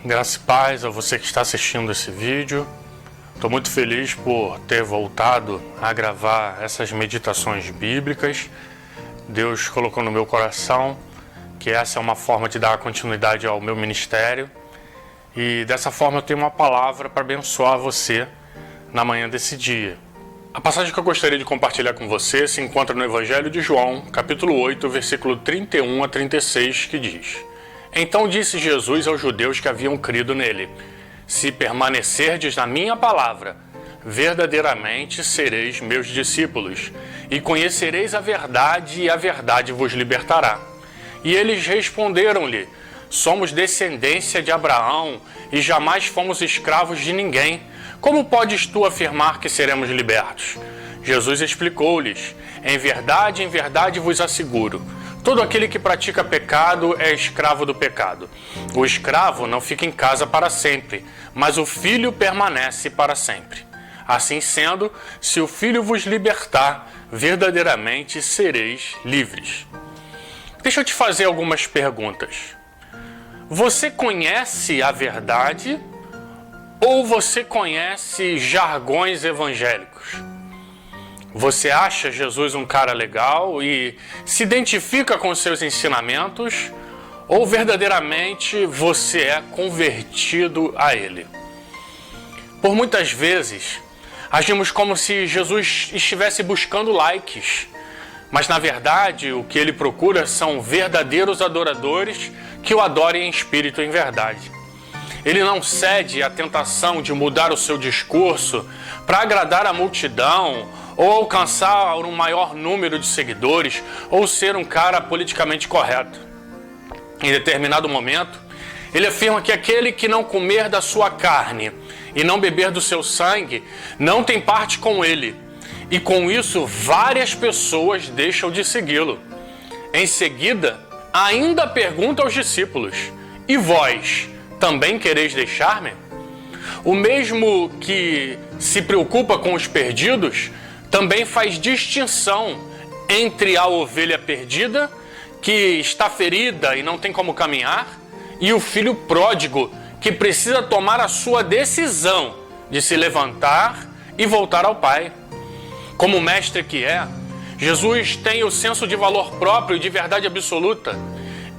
Graça e paz a você que está assistindo esse vídeo. Estou muito feliz por ter voltado a gravar essas meditações bíblicas. Deus colocou no meu coração que essa é uma forma de dar continuidade ao meu ministério. E dessa forma eu tenho uma palavra para abençoar você na manhã desse dia. A passagem que eu gostaria de compartilhar com você se encontra no Evangelho de João, capítulo 8, versículo 31 a 36, que diz: Então disse Jesus aos judeus que haviam crido nele: Se permanecerdes na minha palavra, verdadeiramente sereis meus discípulos, e conhecereis a verdade, e a verdade vos libertará. E eles responderam-lhe: Somos descendência de Abraão, e jamais fomos escravos de ninguém. Como podes tu afirmar que seremos libertos? Jesus explicou-lhes: em verdade vos asseguro, todo aquele que pratica pecado é escravo do pecado. O escravo não fica em casa para sempre, mas o filho permanece para sempre. Assim sendo, se o filho vos libertar, verdadeiramente sereis livres. Deixa eu te fazer algumas perguntas. Você conhece a verdade ou você conhece jargões evangélicos? Você acha Jesus um cara legal e se identifica com seus ensinamentos, ou verdadeiramente você é convertido a ele? Por muitas vezes, agimos como se Jesus estivesse buscando likes, mas na verdade o que ele procura são verdadeiros adoradores que o adorem em espírito e em verdade. Ele não cede à tentação de mudar o seu discurso para agradar a multidão, ou alcançar um maior número de seguidores, ou ser um cara politicamente correto. Em determinado momento, ele afirma que aquele que não comer da sua carne e não beber do seu sangue, não tem parte com ele. E com isso, várias pessoas deixam de segui-lo. Em seguida, ainda pergunta aos discípulos: E vós, também quereis deixar-me? O mesmo que se preocupa com os perdidos, também faz distinção entre a ovelha perdida, que está ferida e não tem como caminhar, e o filho pródigo, que precisa tomar a sua decisão de se levantar e voltar ao Pai. Como mestre que é, Jesus tem o senso de valor próprio e de verdade absoluta,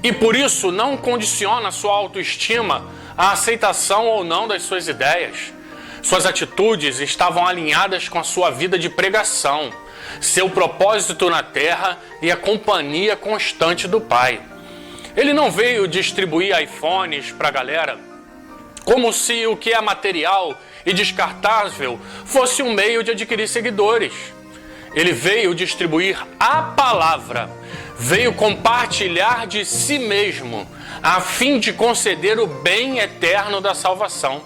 e por isso não condiciona sua autoestima à aceitação ou não das suas ideias. Suas atitudes estavam alinhadas com a sua vida de pregação, seu propósito na terra e a companhia constante do Pai. Ele não veio distribuir iPhones para a galera como se o que é material e descartável fosse um meio de adquirir seguidores. Ele veio distribuir a palavra, veio compartilhar de si mesmo, a fim de conceder o bem eterno da salvação.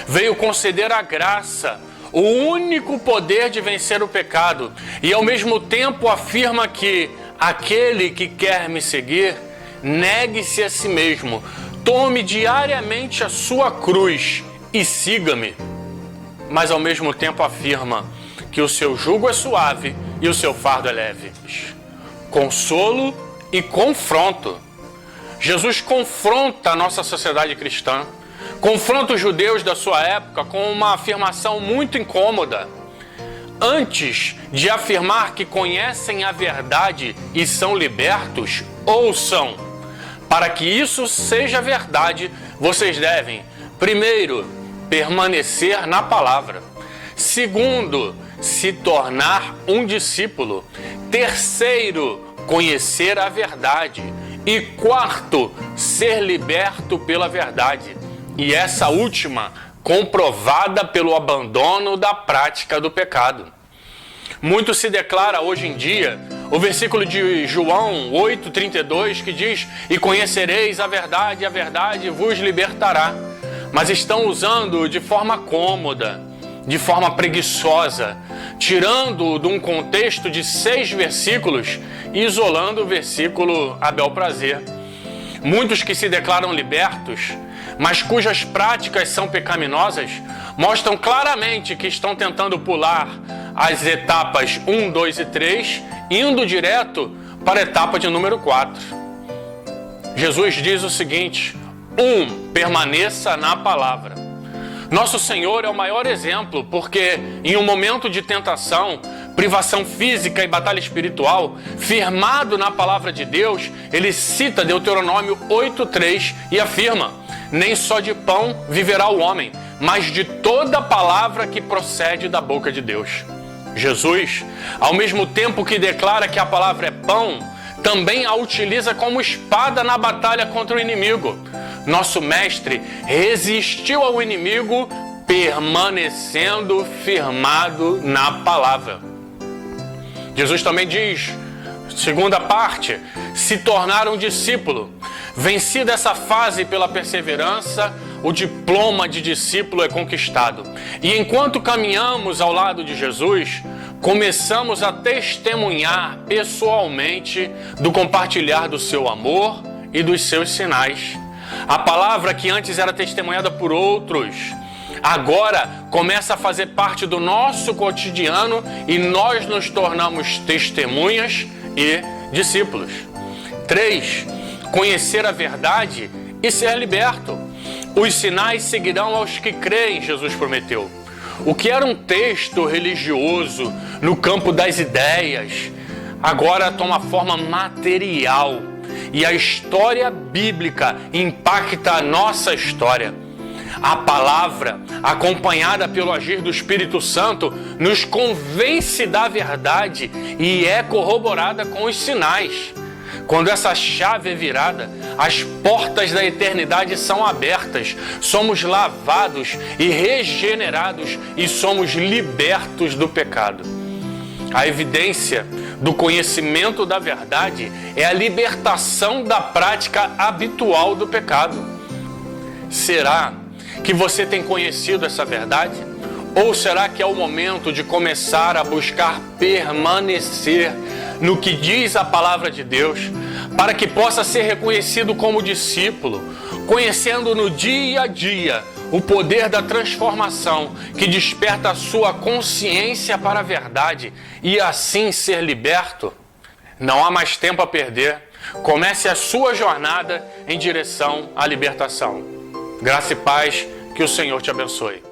Veio conceder a graça, o único poder de vencer o pecado, e ao mesmo tempo afirma que aquele que quer me seguir, negue-se a si mesmo, tome diariamente a sua cruz e siga-me. Mas ao mesmo tempo afirma que o seu jugo é suave e o seu fardo é leve. Consolo e confronto. Jesus confronta a nossa sociedade cristã, confronta os judeus da sua época com uma afirmação muito incômoda. Antes de afirmar que conhecem a verdade e são libertos, ouçam: para que isso seja verdade, vocês devem, primeiro, permanecer na palavra. Segundo, se tornar um discípulo. Terceiro, conhecer a verdade. E quarto, ser liberto pela verdade. E essa última, comprovada pelo abandono da prática do pecado. Muito se declara hoje em dia o versículo de João 8,32, que diz: E conhecereis a verdade, e a verdade vos libertará. Mas estão usando de forma cômoda, de forma preguiçosa, tirando de um contexto de 6 versículos e isolando o versículo a bel prazer. Muitos que se declaram libertos, mas cujas práticas são pecaminosas, mostram claramente que estão tentando pular as etapas 1, 2 e 3, indo direto para a etapa de número 4. Jesus diz o seguinte: Permaneça na palavra. Nosso Senhor é o maior exemplo, porque em um momento de tentação, privação física e batalha espiritual, firmado na palavra de Deus, ele cita Deuteronômio 8:3 e afirma: nem só de pão viverá o homem, mas de toda palavra que procede da boca de Deus. Jesus, ao mesmo tempo que declara que a palavra é pão, também a utiliza como espada na batalha contra o inimigo. Nosso mestre resistiu ao inimigo permanecendo firmado na palavra. Jesus também diz, segunda parte, se tornar um discípulo. Vencida essa fase pela perseverança, o diploma de discípulo é conquistado. E enquanto caminhamos ao lado de Jesus, começamos a testemunhar pessoalmente do compartilhar do seu amor e dos seus sinais. A palavra que antes era testemunhada por outros, agora começa a fazer parte do nosso cotidiano e nós nos tornamos testemunhas e discípulos. 3. Conhecer a verdade e ser liberto. Os sinais seguirão aos que creem, Jesus prometeu. O que era um texto religioso no campo das ideias, agora toma forma material. E a história bíblica impacta a nossa história. A palavra, acompanhada pelo agir do Espírito Santo, nos convence da verdade e é corroborada com os sinais. Quando essa chave é virada, as portas da eternidade são abertas, somos lavados e regenerados e somos libertos do pecado. A evidência do conhecimento da verdade é a libertação da prática habitual do pecado. Será que você tem conhecido essa verdade? Ou será que é o momento de começar a buscar permanecer no que diz a palavra de Deus, para que possa ser reconhecido como discípulo, conhecendo no dia a dia o poder da transformação que desperta a sua consciência para a verdade e assim ser liberto? Não há mais tempo a perder. Comece a sua jornada em direção à libertação. Graça e paz, que o Senhor te abençoe.